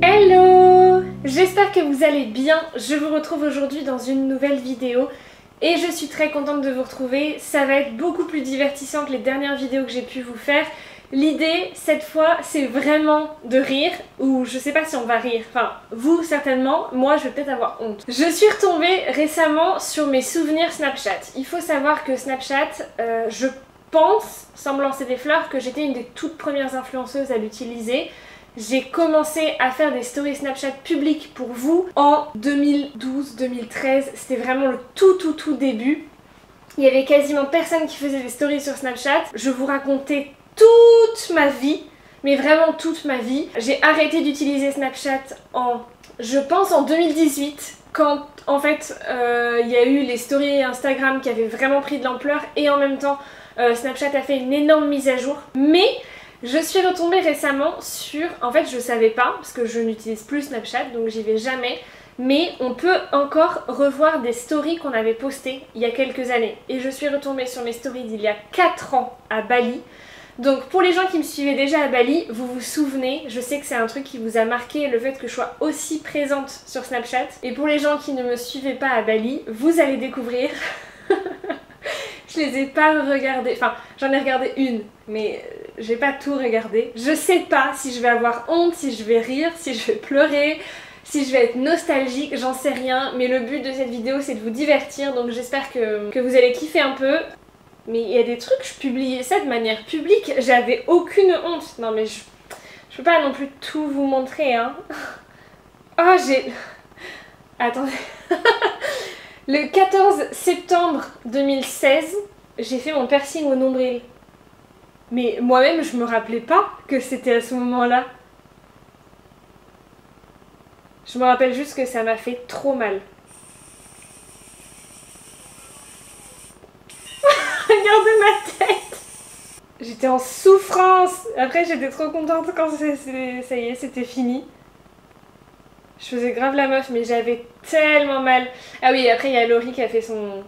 Hello! J'espère que vous allez bien. Je vous retrouve aujourd'hui dans une nouvelle vidéo et je suis très contente de vous retrouver. Ça va être beaucoup plus divertissant que les dernières vidéos que j'ai pu vous faire. L'idée, cette fois, c'est vraiment de rire, ou je sais pas si on va rire, enfin, vous certainement, moi je vais peut-être avoir honte. Je suis retombée récemment sur mes souvenirs Snapchat. Il faut savoir que Snapchat, je pense, sans me lancer des fleurs, que j'étais une des toutes premières influenceuses à l'utiliser. J'ai commencé à faire des stories Snapchat publiques pour vous en 2012-2013, c'était vraiment le tout début. Il y avait quasiment personne qui faisait des stories sur Snapchat. Je vous racontais toute ma vie, mais vraiment toute ma vie. J'ai arrêté d'utiliser Snapchat je pense en 2018, quand en fait il y a eu les stories Instagram qui avaient vraiment pris de l'ampleur et en même temps Snapchat a fait une énorme mise à jour. Mais je suis retombée récemment sur... En fait je savais pas, parce que je n'utilise plus Snapchat, donc j'y vais jamais. Mais on peut encore revoir des stories qu'on avait postées il y a quelques années. Et je suis retombée sur mes stories d'il y a 4 ans à Bali. Donc pour les gens qui me suivaient déjà à Bali, vous vous souvenez, je sais que c'est un truc qui vous a marqué, le fait que je sois aussi présente sur Snapchat. Et pour les gens qui ne me suivaient pas à Bali, vous allez découvrir. Je les ai pas regardées, enfin j'en ai regardé une, mais j'ai pas tout regardé. Je sais pas si je vais avoir honte, si je vais rire, si je vais pleurer, si je vais être nostalgique, j'en sais rien. Mais le but de cette vidéo c'est de vous divertir, donc j'espère que vous allez kiffer un peu. Mais il y a des trucs, je publiais ça de manière publique, j'avais aucune honte. Non mais je peux pas non plus tout vous montrer, hein. Oh j'ai... Attendez. Le 14 septembre 2016, j'ai fait mon piercing au nombril. Mais moi-même, je me rappelais pas que c'était à ce moment-là. Je me rappelle juste que ça m'a fait trop mal. Regardez ma tête! J'étais en souffrance. Après, j'étais trop contente quand ça y est, c'était fini. Je faisais grave la meuf, mais j'avais tellement mal. Ah oui, après il y a Laurie qui a fait son...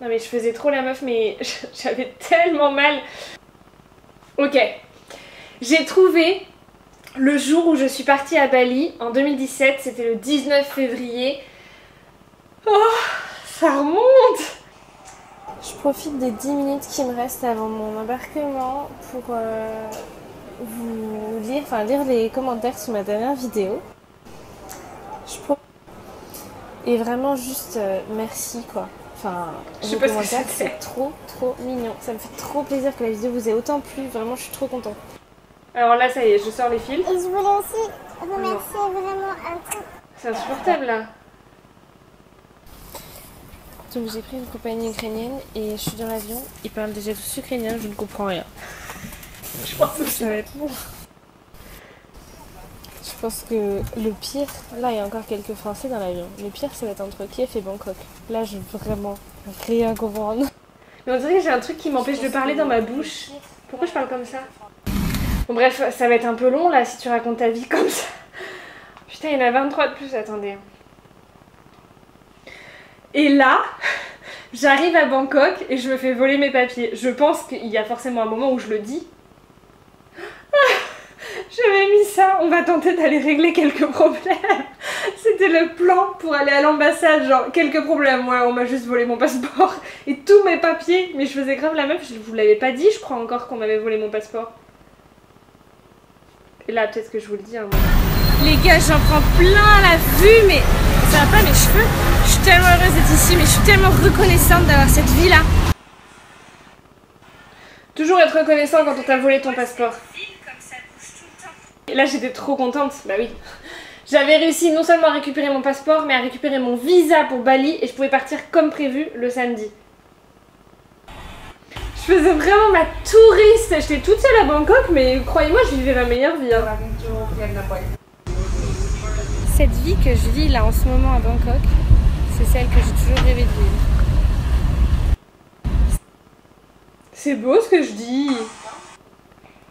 Non mais je faisais trop la meuf, mais j'avais tellement mal. Ok. J'ai trouvé le jour où je suis partie à Bali, en 2017, c'était le 19 février. Oh, ça remonte! Je profite des 10 minutes qui me restent avant mon embarquement pour vous lire les commentaires sur ma dernière vidéo. Et vraiment juste merci quoi. Enfin, vos commentaires c'est trop mignon. Ça me fait trop plaisir que la vidéo vous ait autant plu. Vraiment je suis trop contente. Alors là ça y est, je sors les fils. Et je voulais aussi remercier vraiment un truc. C'est insupportable là. Donc j'ai pris une compagnie ukrainienne et je suis dans l'avion. Ils parlent déjà tous ukrainien, je ne comprends rien. Je pense que ça va être bon. Je pense que le pire, là il y a encore quelques Français dans l'avion. Le pire ça va être entre Kiev et Bangkok. Là je veux vraiment rien comprendre. Mais on dirait que j'ai un truc qui m'empêche de parler dans ma bouche. Pourquoi je parle comme ça? Bon bref, ça va être un peu long là si tu racontes ta vie comme ça. Putain, il y en a 23 de plus, attendez. Et là, j'arrive à Bangkok et je me fais voler mes papiers. Je pense qu'il y a forcément un moment où je le dis. J'avais mis ça, on va tenter d'aller régler quelques problèmes. C'était le plan pour aller à l'ambassade, genre quelques problèmes. Ouais, on m'a juste volé mon passeport et tous mes papiers. Mais je faisais grave la meuf, je vous l'avais pas dit, je crois encore qu'on m'avait volé mon passeport. Et là, peut-être que je vous le dis un moment. Les gars, j'en prends plein la vue, mais ça va pas mes cheveux. Je suis tellement heureuse d'être ici, mais je suis tellement reconnaissante d'avoir cette vie-là. Toujours être reconnaissant quand on t'a volé ton passeport. Et là j'étais trop contente, bah oui. J'avais réussi non seulement à récupérer mon passeport, mais à récupérer mon visa pour Bali et je pouvais partir comme prévu le samedi. Je faisais vraiment ma touriste, j'étais toute seule à Bangkok, mais croyez-moi, je vivais ma meilleure vie. Hein. Cette vie que je vis là en ce moment à Bangkok, c'est celle que j'ai toujours rêvé de vivre. C'est beau ce que je dis.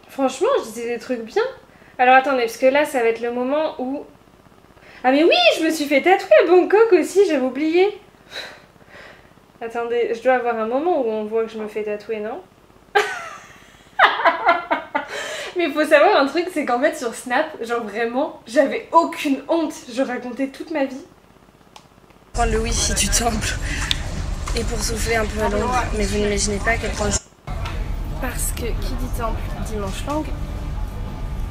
Franchement, je disais des trucs bien. Alors attendez, parce que là, ça va être le moment où... Ah mais oui, je me suis fait tatouer à Bangkok aussi, j'avais oublié. Attendez, je dois avoir un moment où on voit que je me fais tatouer, non? Mais faut savoir un truc, c'est qu'en fait sur Snap, genre vraiment, j'avais aucune honte. Je racontais toute ma vie. Prendre le wifi du temple et pour souffler un peu à l'ombre, mais vous n'imaginez pas à quel point. Parce que qui dit temple dit manche longue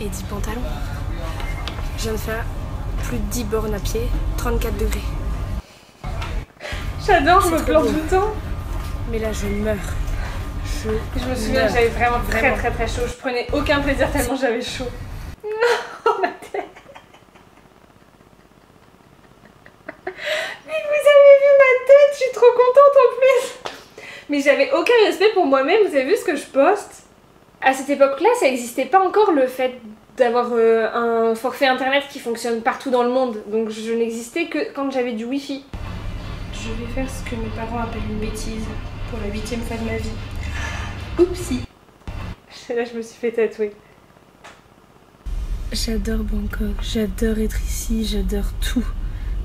et dit pantalon. Je viens de faire plus de 10 bornes à pied, 34 degrés. J'adore, je me plante tout le temps. Mais là je meurs. Je me souviens, j'avais vraiment très chaud. Je prenais aucun plaisir tellement j'avais chaud. Non, ma tête. Mais vous avez vu ma tête, je suis trop contente en plus. Mais j'avais aucun respect pour moi-même, vous avez vu ce que je poste? À cette époque-là, ça n'existait pas encore le fait d'avoir un forfait internet qui fonctionne partout dans le monde. Donc je n'existais que quand j'avais du wifi. Je vais faire ce que mes parents appellent une bêtise pour la 8e fois de ma vie. Oupsie. Là, je me suis fait tatouer. J'adore Bangkok, j'adore être ici, j'adore tout.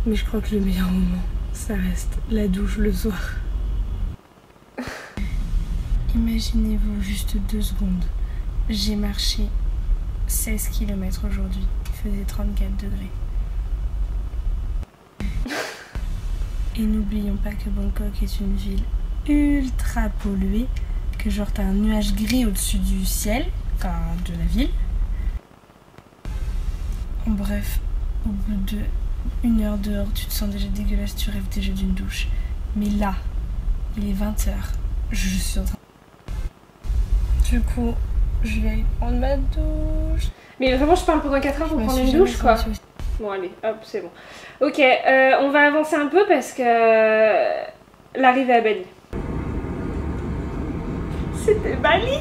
Mais je crois que le meilleur moment, ça reste la douche le soir. Imaginez-vous juste 2 secondes. J'ai marché 16 km aujourd'hui. Il faisait 34 degrés. Et n'oublions pas que Bangkok est une ville ultra polluée. Que genre t'as un nuage gris au-dessus du ciel, enfin de la ville. En bref, au bout de 1 heure dehors, tu te sens déjà dégueulasse, tu rêves déjà d'une douche. Mais là, il est 20h, je suis en train... Du coup, je vais aller prendre ma douche. Mais vraiment, je parle pendant 4 heures pour prendre une douche, quoi. Bon, allez, hop, c'est bon. Ok, on va avancer un peu parce que l'arrivée à Bali. C'était Bali.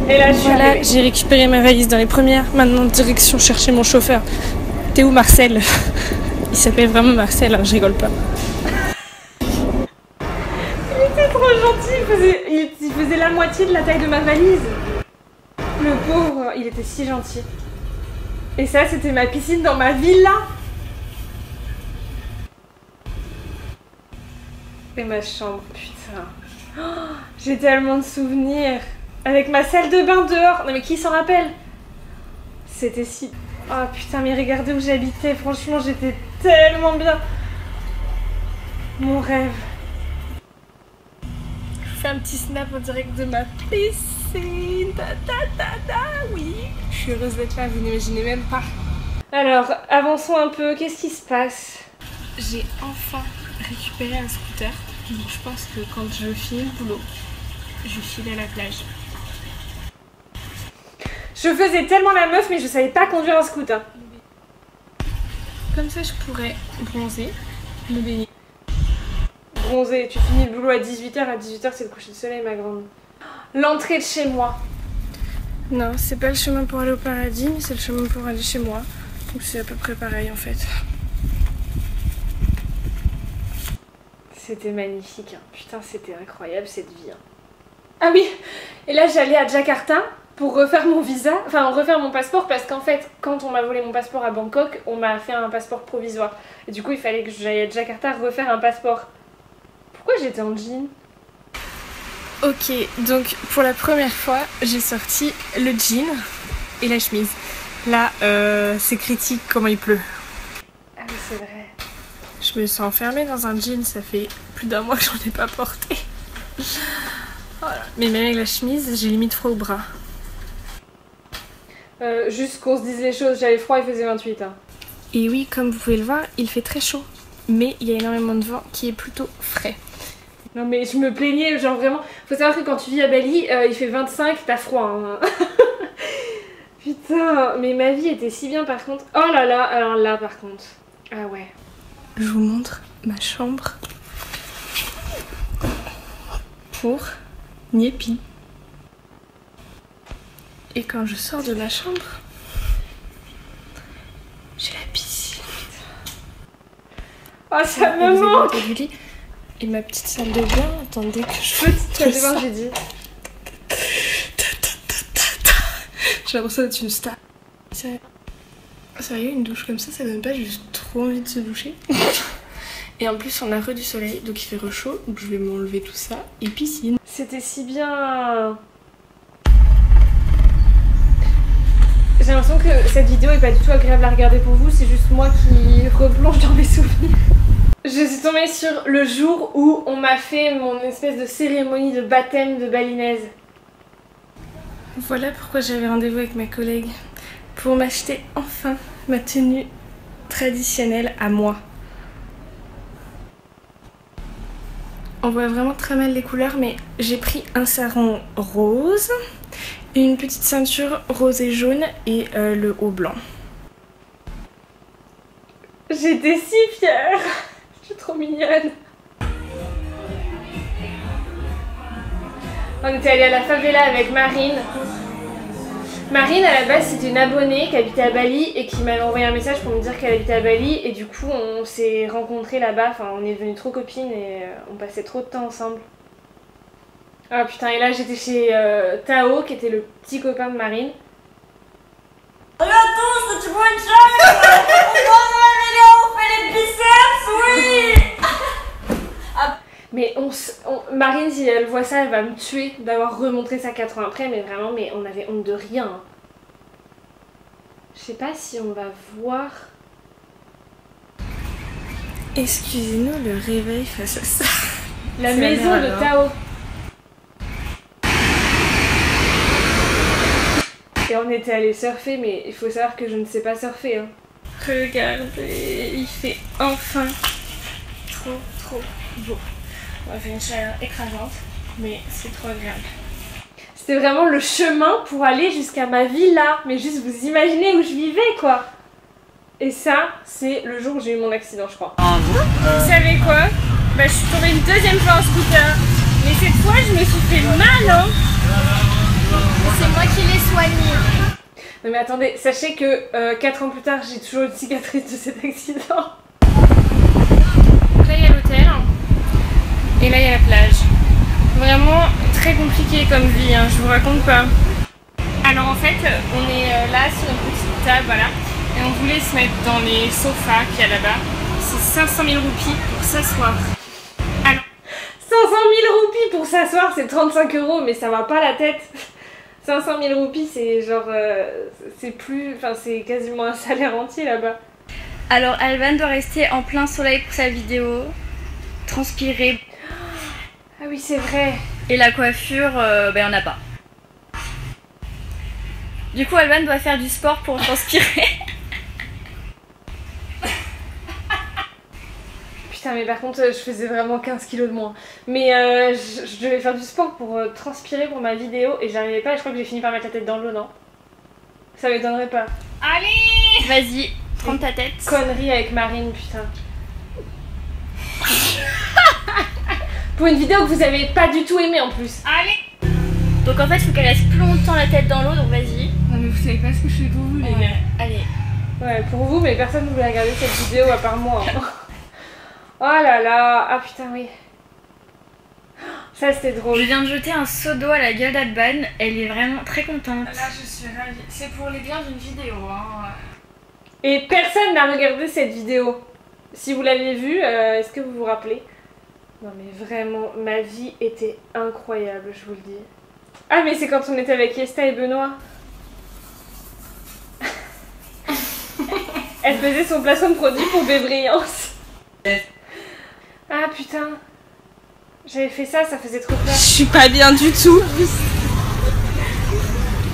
Et là, je suis voilà, j'ai récupéré ma valise dans les premières. Maintenant, direction chercher mon chauffeur. T'es où, Marcel? Il s'appelle vraiment Marcel, hein, je rigole pas. Il était trop gentil, il faisait la moitié de la taille de ma valise. Le pauvre, il était si gentil. Et ça, c'était ma piscine dans ma villa. Et ma chambre, putain. Oh, j'ai tellement de souvenirs. Avec ma salle de bain dehors. Non mais qui s'en rappelle? C'était si... Oh putain, mais regardez où j'habitais. Franchement, j'étais tellement bien. Mon rêve. Je vous fais un petit snap en direct de ma piscine. Oui. Je suis heureuse d'être là, vous n'imaginez même pas. Alors, avançons un peu. Qu'est-ce qui se passe? J'ai enfin récupéré un scooter. Donc je pense que quand je finis le boulot, je file à la plage. Je faisais tellement la meuf, mais je savais pas conduire un scooter. Comme ça, je pourrais bronzer, me baigner. Bronzer, tu finis le boulot à 18h. À 18h, c'est le coucher de soleil, ma grande. L'entrée de chez moi. Non, c'est pas le chemin pour aller au paradis, mais c'est le chemin pour aller chez moi. Donc c'est à peu près pareil en fait. C'était magnifique, hein. Putain, c'était incroyable cette vie. Hein. Ah oui, et là j'allais à Jakarta pour refaire mon visa, enfin refaire mon passeport parce qu'en fait, quand on m'a volé mon passeport à Bangkok, on m'a fait un passeport provisoire. Et du coup, il fallait que j'aille à Jakarta refaire un passeport. Pourquoi j'étais en jean? Ok, donc pour la première fois, j'ai sorti le jean et la chemise. Là, c'est critique comment il pleut. Ah oui, c'est vrai. Je me suis enfermée dans un jean, ça fait plus d'1 mois que j'en ai pas porté. Voilà. Mais même avec la chemise, j'ai limite froid au bras. Juste qu'on se dise les choses, j'avais froid, il faisait 28. Hein. Et oui, comme vous pouvez le voir, il fait très chaud. Mais il y a énormément de vent qui est plutôt frais. Non mais je me plaignais, genre vraiment, faut savoir que quand tu vis à Bali, il fait 25, t'as froid. Hein. Putain, mais ma vie était si bien par contre. Oh là là, alors là par contre. Ah ouais. Je vous montre ma chambre pour Niepi. Et quand je sors de ma chambre, j'ai la piscine. Oh ça me manque. Et ma petite salle de bain, attendez que je... Petite salle de bain, j'ai dit. J'ai l'impression d'être une star. Sérieux, une douche comme ça donne pas juste trop envie de se doucher. Et en plus, on a du soleil, donc il fait chaud, donc je vais m'enlever tout ça. Et piscine. C'était si bien. J'ai l'impression que cette vidéo est pas du tout agréable à regarder pour vous, c'est juste moi qui replonge dans mes souvenirs. Je suis tombée sur le jour où on m'a fait mon espèce de cérémonie de baptême de balinaise. Voilà pourquoi j'avais rendez-vous avec ma collègue, pour m'acheter enfin ma tenue traditionnelle à moi. On voit vraiment très mal les couleurs, mais j'ai pris un sarrau rose, une petite ceinture rose et jaune et le haut blanc. J'étais si fière. Je suis trop mignonne. On était allé à la favela avec Marine. Marine, à la base, c'était une abonnée qui habitait à Bali et qui m'avait envoyé un message pour me dire qu'elle habitait à Bali. Et du coup, on s'est rencontrés là-bas. Enfin, on est devenues trop copines et on passait trop de temps ensemble. Ah putain, et là, j'étais chez Tao, qui était le petit copain de Marine. Regarde tous, tu vois une chaîne. On dans la vidéo, on fait les biceps, oui. Mais Marine, si elle voit ça, elle va me tuer d'avoir remontré ça 4 ans après, mais vraiment, mais on avait honte de rien. Hein. Je sais pas si on va voir. Excusez-nous le réveil face à ça. La maison de Tao. Et on était allé surfer, mais il faut savoir que je ne sais pas surfer. Hein. Regardez, il fait enfin trop beau. On va faire une chaleur écrasante, mais c'est trop agréable. C'était vraiment le chemin pour aller jusqu'à ma villa, mais juste vous imaginez où je vivais quoi. Et ça, c'est le jour où j'ai eu mon accident, je crois. Vous savez quoi? Bah, je suis tombée une deuxième fois en scooter, mais cette fois je me suis fait mal, hein. C'est moi qui l'ai soigné. Non mais attendez, sachez que 4 ans plus tard, j'ai toujours une cicatrice de cet accident. Donc là il y a l'hôtel. Et là il y a la plage. Vraiment très compliqué comme vie, hein, je vous raconte pas. Alors en fait, on est là sur une petite table, voilà. Et on voulait se mettre dans les sofas qu'il y a là-bas. C'est 500 000 roupies pour s'asseoir. Alors, 500 000 roupies pour s'asseoir, c'est 35 €, mais ça va pas la tête. 500 000 roupies, c'est genre... c'est plus... Enfin, c'est quasiment un salaire entier là-bas. Alors Alban doit rester en plein soleil pour sa vidéo, transpirer. Ah oui, c'est vrai. Et la coiffure, ben on n'a pas. Du coup, Alban doit faire du sport pour transpirer. Putain, mais par contre, je faisais vraiment 15 kilos de moins. Mais je devais faire du sport pour transpirer pour ma vidéo et j'arrivais pas et je crois que j'ai fini par mettre la tête dans l'eau, non? Ça m'étonnerait pas. Allez! Vas-y, prends ta tête. Connerie avec Marine, putain. Pour une vidéo que vous avez pas du tout aimée en plus. Allez! Donc en fait, il faut qu'elle reste plus longtemps la tête dans l'eau, donc vas-y. Non mais vous savez pas ce que je fais pour vous, les gars. Allez. Ouais, pour vous, mais personne ne voulait regarder cette vidéo à part moi. Hein. Oh là là, ah putain, oui. Ça c'était drôle. Je viens de jeter un seau d'eau à la gueule d'Alban, elle est vraiment très contente. Là, je suis ravie. C'est pour les biens d'une vidéo. Hein. Et personne n'a regardé cette vidéo. Si vous l'avez vue, est-ce que vous vous rappelez? Non mais vraiment, ma vie était incroyable, je vous le dis. Ah mais c'est quand on était avec Yesta et Benoît. Elle faisait son placement de produit pour Bébrillance. Ah putain. J'avais fait ça, ça faisait trop peur. Je suis pas bien du tout.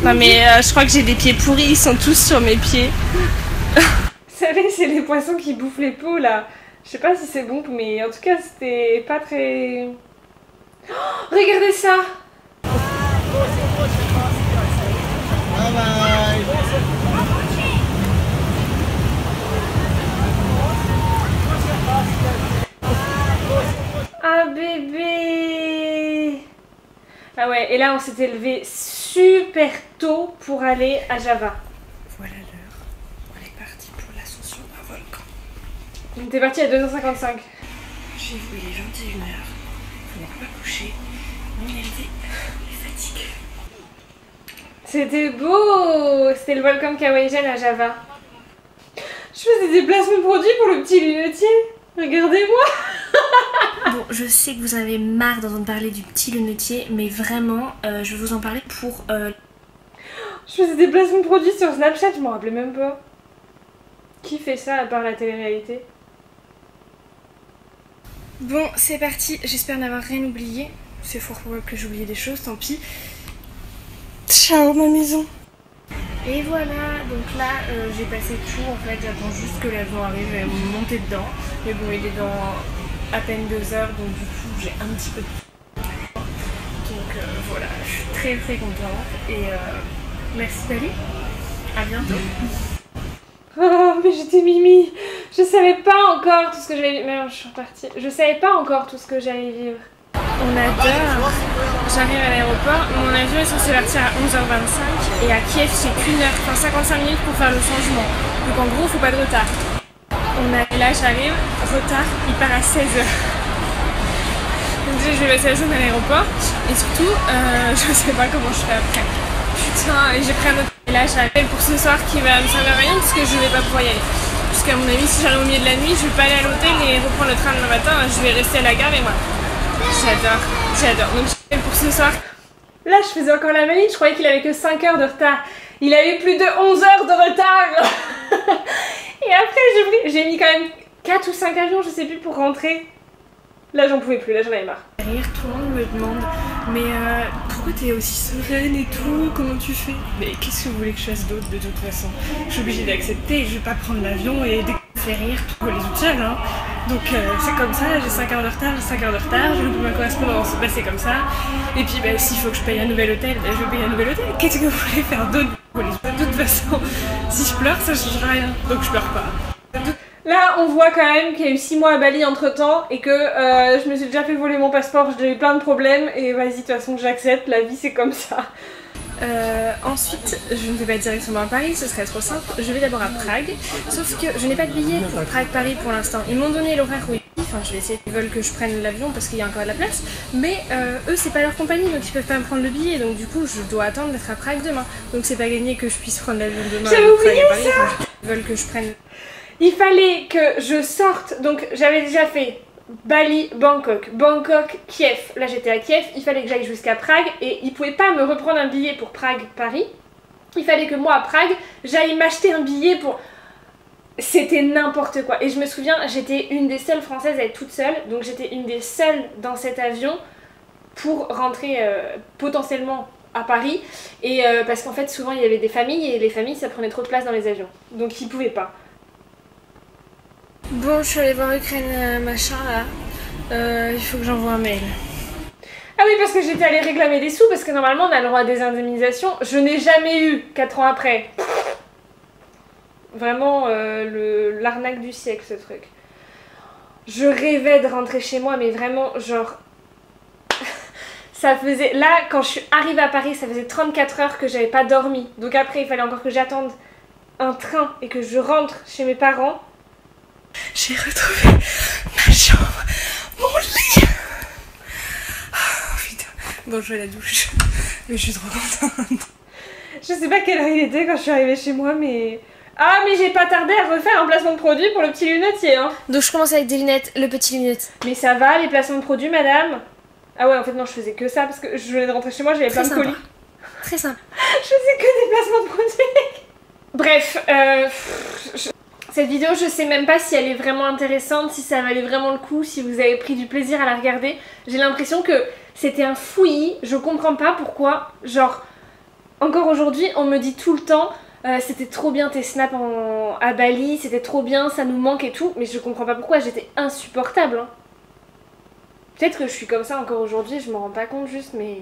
Non mais je crois que j'ai des pieds pourris, ils sont tous sur mes pieds. Vous savez, c'est les poissons qui bouffent les peaux là. Je sais pas si c'est bon, mais en tout cas c'était pas très... Oh, regardez ça. Ah bébé. Ah ouais, et là on s'était levé super tôt pour aller à Java. Voilà l'heure. On est parti pour l'ascension d'un volcan. On était parti à 2h55. J'ai vu, il est 21h. On n'est pas couché. On est fatigué. C'était beau. C'était le volcan Kawaïjen à Java. Je faisais des placements produits pour le petit lunetier. Regardez-moi. Bon, je sais que vous en avez marre d'entendre parler du petit lunetier, mais vraiment, je vais vous en parler pour... Je faisais des placements de produits sur Snapchat, je m'en rappelais même pas. Qui fait ça à part la télé-réalité? Bon, c'est parti, j'espère n'avoir rien oublié. C'est fort probable que j'ai oublié des choses, tant pis. Ciao ma maison. Et voilà, donc là j'ai passé tout en fait, j'attends juste que l'avion arrive et me monter dedans. Mais bon, il est dans à peine 2 heures, donc du coup j'ai un petit peu de temps. Donc voilà, je suis très très contente et merci Dali, à bientôt. Oh mais j'étais Mimi, je savais pas encore tout ce que j'allais vivre, mais non, je suis repartie, je savais pas encore tout ce que j'allais vivre. On adore, j'arrive à l'aéroport, mon avion est censé partir à 11h25 et à Kiev c'est qu'1 heure, enfin 55 minutes pour faire le changement, donc en gros faut pas de retard. Là j'arrive, retard, il part à 16h. Donc déjà je vais passer la journée à l'aéroport et surtout je sais pas comment je ferai après. Putain, et j'ai pris un autre. Et là j'appelle pour ce soir qui va me servir à rien parce que je vais pas pouvoir y aller. Parce qu'à mon avis si j'arrive au milieu de la nuit je vais pas aller à l'hôtel et reprendre le train demain matin, je vais rester à la gare et moi. J'adore, j'adore. Donc j'appelle pour ce soir. Là je faisais encore la maligne, je croyais qu'il avait que 5 heures de retard. Il avait plus de 11 heures de retard. Et après j'ai mis quand même 4 ou 5 avions, je sais plus, pour rentrer. Là j'en pouvais plus, là j'en avais marre. Derrière tout le monde me demande mais pourquoi t'es aussi sereine et tout, comment tu fais? Mais qu'est-ce que vous voulez que je fasse d'autre de toute façon? Je suis obligée d'accepter, je vais pas prendre l'avion et dès que ça fait rire, tout les autres seuls hein. Donc c'est comme ça, j'ai 5 heures de retard, j'ai loupé ma correspondance, bah c'est comme ça. Et puis bah s'il faut que je paye un nouvel hôtel, bah, je vais payer un nouvel hôtel. Qu'est-ce que vous voulez faire d'autre? De toute façon, si je pleure ça change rien, donc je pleure pas. Là, on voit quand même qu'il y a eu 6 mois à Bali entre temps et que je me suis déjà fait voler mon passeport, j'ai eu plein de problèmes et vas-y, de toute façon, j'accepte, la vie c'est comme ça. Ensuite, je ne vais pas directement à Paris, ce serait trop simple. Je vais d'abord à Prague, sauf que je n'ai pas de billet pour Prague-Paris pour l'instant. Ils m'ont donné l'horaire où enfin je vais essayer, ils veulent que je prenne l'avion parce qu'il y a encore de la place, mais eux c'est pas leur compagnie donc ils peuvent pas me prendre le billet, donc du coup je dois attendre d'être à Prague demain. Donc c'est pas gagné que je puisse prendre l'avion demain. J'avais oublié Paris, ça enfin, ils veulent que je prenne... Il fallait que je sorte, donc j'avais déjà fait Bali, Bangkok, Bangkok, Kiev. Là j'étais à Kiev, il fallait que j'aille jusqu'à Prague et ils pouvaient pas me reprendre un billet pour Prague-Paris. Il fallait que moi à Prague, j'aille m'acheter un billet pour... C'était n'importe quoi. Et je me souviens, j'étais une des seules françaises à être toute seule, donc j'étais une des seules dans cet avion pour rentrer potentiellement à Paris. Et parce qu'en fait souvent il y avait des familles et les familles ça prenait trop de place dans les avions. Donc ils pouvaient pas. Bon, je suis allée voir Ukraine machin là, il faut que j'envoie un mail. Ah oui, parce que j'étais allée réclamer des sous, parce que normalement on a le droit à des indemnisations. Je n'ai jamais eu 4 ans après. Vraiment l'arnaque du siècle ce truc. Je rêvais de rentrer chez moi, mais vraiment genre... Ça faisait... Là, quand je suis arrivée à Paris, ça faisait 34 heures que j'avais pas dormi. Donc après, il fallait encore que j'attende un train et que je rentre chez mes parents. J'ai retrouvé ma chambre, mon lit. Oh putain. Bon, je vais à la douche. Mais je suis trop contente. Je sais pas quelle heure il était quand je suis arrivée chez moi, mais... Ah, mais j'ai pas tardé à refaire un placement de produit pour le petit lunetier, hein. Donc je commence avec des lunettes, le petit lunette. Mais ça va, les placements de produits, madame? Ah ouais, en fait non, je faisais que ça, parce que je venais de rentrer chez moi, j'avais plein de colis. Très simple. Je faisais que des placements de produits. Bref, cette vidéo, je sais même pas si elle est vraiment intéressante, si ça valait vraiment le coup, si vous avez pris du plaisir à la regarder. J'ai l'impression que c'était un fouillis, je comprends pas pourquoi, genre, encore aujourd'hui, on me dit tout le temps, c'était trop bien tes snaps à Bali, c'était trop bien, ça nous manque et tout, mais je comprends pas pourquoi, j'étais insupportable. Hein. Peut-être que je suis comme ça encore aujourd'hui, je m'en rends pas compte juste, mais...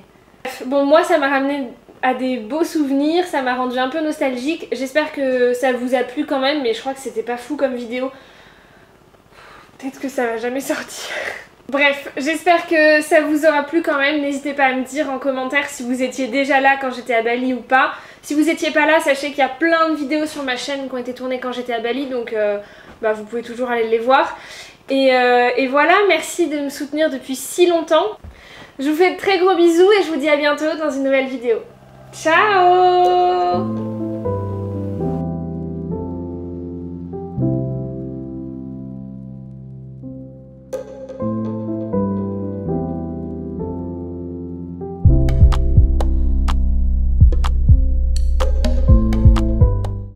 Bon, moi ça m'a ramené à des beaux souvenirs, ça m'a rendu un peu nostalgique. J'espère que ça vous a plu quand même, mais je crois que c'était pas fou comme vidéo. Peut-être que ça va jamais sortir. Bref, j'espère que ça vous aura plu quand même. N'hésitez pas à me dire en commentaire si vous étiez déjà là quand j'étais à Bali ou pas. Si vous étiez pas là, sachez qu'il y a plein de vidéos sur ma chaîne qui ont été tournées quand j'étais à Bali, donc bah, vous pouvez toujours aller les voir. Et voilà, merci de me soutenir depuis si longtemps. Je vous fais de très gros bisous et je vous dis à bientôt dans une nouvelle vidéo. Ciao!